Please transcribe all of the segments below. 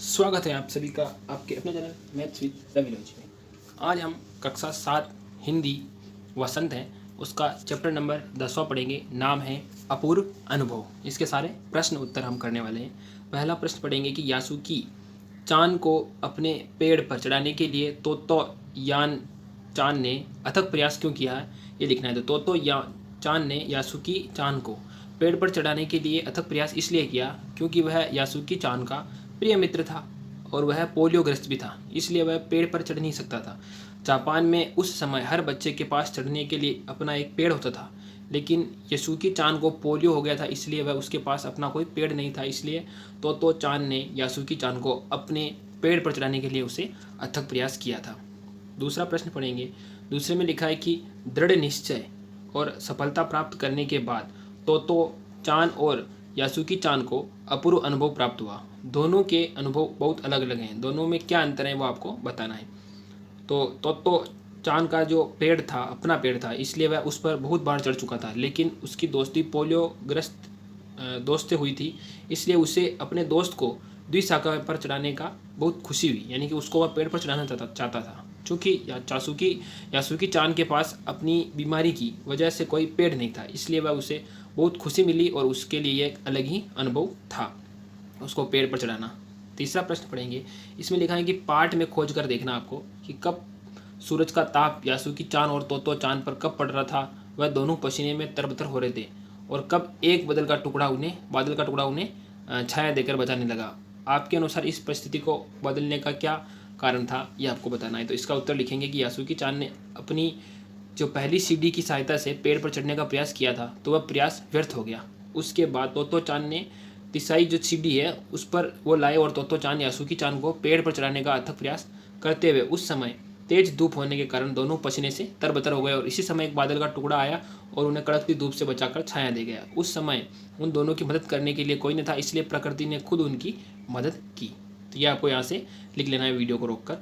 स्वागत है आप सभी का आपके अपने चैनल मैथ्स विद रवि लॉजी में। आज हम कक्षा 7 हिंदी वसंत है उसका चैप्टर नंबर 10वां पढ़ेंगे। नाम है अपूर्व अनुभव। इसके सारे प्रश्न उत्तर हम करने वाले हैं। पहला प्रश्न पढ़ेंगे कि यासुकी चान को अपने पेड़ पर चढ़ाने के लिए तोतो यान चान ने अथक प्रयास क्यों किया है, ये लिखना है। तो तोतो चान ने यासुकी चान को पेड़ पर चढ़ाने के लिए अथक प्रयास इसलिए किया क्योंकि वह यासुकी चान का प्रिय मित्र था और वह पोलियोग्रस्त भी था, इसलिए वह पेड़ पर चढ़ नहीं सकता था। जापान में उस समय हर बच्चे के पास चढ़ने के लिए अपना एक पेड़ होता था, लेकिन यासुकी चान को पोलियो हो गया था, इसलिए वह उसके पास अपना कोई पेड़ नहीं था। इसलिए तोतो चान ने यासुकी चान को अपने पेड़ पर चढ़ाने के लिए उसे अथक प्रयास किया था। दूसरा प्रश्न पढ़ेंगे। दूसरे में लिखा है कि दृढ़ निश्चय और सफलता प्राप्त करने के बाद तोतो चान और यासुकी चान को अपूर्व अनुभव प्राप्त हुआ। दोनों के अनुभव बहुत अलग अलग हैं, दोनों में क्या अंतर है वो आपको बताना है। तो तोतो चान का जो पेड़ था अपना पेड़ था, इसलिए वह उस पर बहुत बार चढ़ चुका था, लेकिन उसकी दोस्ती पोलियोग्रस्त दोस्त से हुई थी, इसलिए उसे अपने दोस्त को द्विशाखा पर चढ़ाने का बहुत खुशी हुई, यानी कि उसको वह पेड़ पर चढ़ाना चाहता था। चूँकि यासुकी चान के पास अपनी बीमारी की वजह से कोई पेड़ नहीं था, इसलिए वह उसे बहुत खुशी मिली और उसके लिए एक अलग ही अनुभव था उसको पेड़ पर चढ़ाना। तीसरा प्रश्न पढ़ेंगे। इसमें लिखा है कि पाठ में खोज कर देखना आपको कि कब सूरज का ताप यासुकी चान और तोतो चान पर कब पड़ रहा था, वह दोनों पसीने में तरबतर हो रहे थे, और कब एक बादल का टुकड़ा उन्हें छाया देकर बचाने लगा। आपके अनुसार इस परिस्थिति को बदलने का क्या कारण था, यह आपको बताना है। तो इसका उत्तर लिखेंगे कि यासुकी चान ने अपनी जो पहली सीढ़ी की सहायता से पेड़ पर चढ़ने का प्रयास किया था, तो वह प्रयास व्यर्थ हो गया। उसके बाद तोतो चान ने तीसरी जो सीढ़ी है उस पर वो लाए और तोतो चान यासुकी चान को पेड़ पर चढ़ाने का अथक प्रयास करते हुए उस समय तेज धूप होने के कारण दोनों पसीने से तरबतर हो गए, और इसी समय एक बादल का टुकड़ा आया और उन्हें कड़कती धूप से बचाकर छाया दे गया। उस समय उन दोनों की मदद करने के लिए कोई न था, इसलिए प्रकृति ने खुद उनकी मदद की। तो यह आपको यहाँ से लिख लेना है वीडियो को रोककर।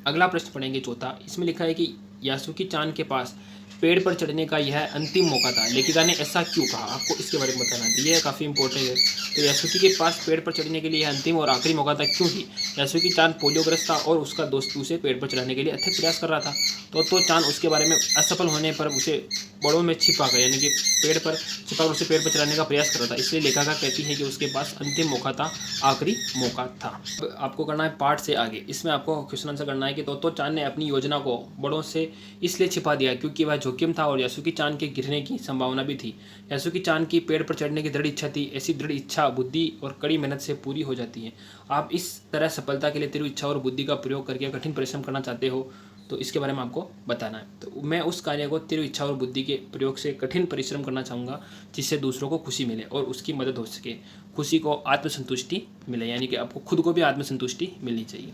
अगला प्रश्न पढ़ेंगे चौथा। इसमें लिखा है कि यासुकी चान के पास पेड़ पर चढ़ने का यह अंतिम मौका था, लेखिका ने ऐसा क्यों कहा, आपको इसके बारे में बताना है। यह काफ़ी इंपॉर्टेंट है। तो यासुकी के पास पेड़ पर चढ़ने के लिए यह अंतिम और आखिरी मौका था, क्योंकि यासुकी चान पोलियोग्रस्त था और उसका दोस्त उसे पेड़ पर चढ़ाने के लिए अथक प्रयास कर रहा था। तो चान उसके बारे में असफल होने पर उसे बड़ों में छिपाकर, यानी कि पेड़ पर छिपाकर उसे पेड़ पर चढ़ाने का प्रयास कर रहा था, इसलिए लेखिका कहती है कि उसके पास अंतिम मौका था, आखिरी मौका था। अब आपको करना है पार्ट से आगे। इसमें आपको क्वेश्चन आंसर करना है कि तो चान ने अपनी योजना को बड़ों से इसलिए छिपा दिया क्योंकि वह जोखिम था और यासुकी चान के गिरने की संभावना भी थी। यासुकी चान की पेड़ पर चढ़ने की दृढ़ इच्छा थी। ऐसी दृढ़ इच्छा बुद्धि और कड़ी मेहनत से पूरी हो जाती है। आप इस तरह सफलता के लिए दृढ़ इच्छा और बुद्धि का प्रयोग करके कठिन परिश्रम करना चाहते हो, तो इसके बारे में आपको बताना है। तो मैं उस कार्य को दृढ़ इच्छा और बुद्धि के प्रयोग से कठिन परिश्रम करना चाहूँगा, जिससे दूसरों को खुशी मिले और उसकी मदद हो सके। खुशी को आत्मसंतुष्टि मिले, यानी कि आपको खुद को भी आत्मसंतुष्टि मिलनी चाहिए।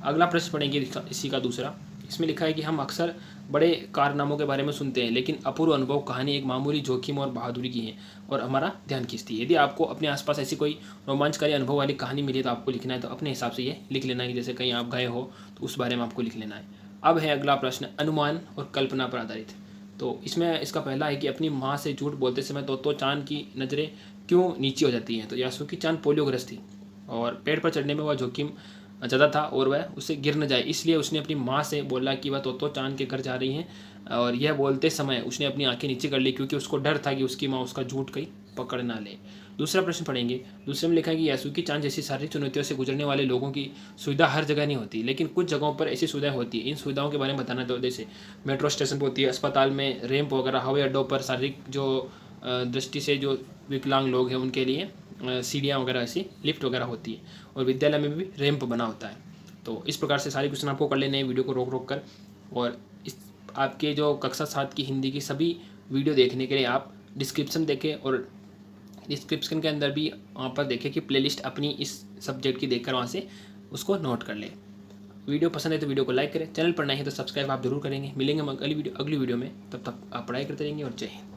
अगला प्रश्न पढ़ेंगे इसी का दूसरा। इसमें लिखा है कि हम अक्सर बड़े कारनामों के बारे में सुनते हैं, लेकिन अपूर्व अनुभव कहानी एक मामूली जोखिम और बहादुरी की है और हमारा ध्यान खींचती है। यदि आपको अपने आसपास ऐसी कोई रोमांचकारी अनुभव वाली कहानी मिली तो आपको लिखना है। तो अपने हिसाब से ये लिख लेना है कि जैसे कहीं आप गए हो तो उस बारे में आपको लिख लेना है। अब है अगला प्रश्न अनुमान और कल्पना पर आधारित। तो इसमें इसका पहला है कि अपनी माँ से झूठ बोलते समय तोतो चान की नज़रें क्यों नीची हो जाती हैं। तो यासुकी चान पोलियोग्रस्त थी और पेड़ पर चढ़ने में वह जोखिम ज़्यादा था और वह उससे गिर न जाए, इसलिए उसने अपनी माँ से बोला कि वह तोतो चान के घर जा रही हैं, और यह बोलते समय उसने अपनी आंखें नीचे कर ली क्योंकि उसको डर था कि उसकी माँ उसका झूठ कहीं पकड़ ना ले। दूसरा प्रश्न पढ़ेंगे। दूसरे में लिखा है कि यासुकी चान जैसी शारीरिक चुनौतियों से गुजरने वाले लोगों की सुविधा हर जगह नहीं होती, लेकिन कुछ जगहों पर ऐसी सुविधाएं होती है। इन सुविधाओं के बारे में बताना। तो जैसे मेट्रो स्टेशन पर होती है, अस्पताल में रैंप वगैरह, हवाई अड्डों पर शारीरिक जो दृष्टि से जो विकलांग लोग हैं उनके लिए सीढ़ियाँ वगैरह, ऐसी लिफ्ट वगैरह होती है, और विद्यालय में भी रैंप बना होता है। तो इस प्रकार से सारे क्वेश्चन आपको कर लेने हैं वीडियो को रोक कर। और इस आपके जो कक्षा 7 की हिंदी की सभी वीडियो देखने के लिए आप डिस्क्रिप्शन देखें, और डिस्क्रिप्शन के अंदर भी वहाँ पर देखें कि प्लेलिस्ट अपनी इस सब्जेक्ट की देखकर वहाँ से उसको नोट कर लें। वीडियो पसंद है तो वीडियो को लाइक करें, चैनल पर नए हैं तो सब्सक्राइब आप जरूर करेंगे। मिलेंगे हम अगली वीडियो में, तब तक आप पढ़ाई करते रहेंगे और जय हिंद।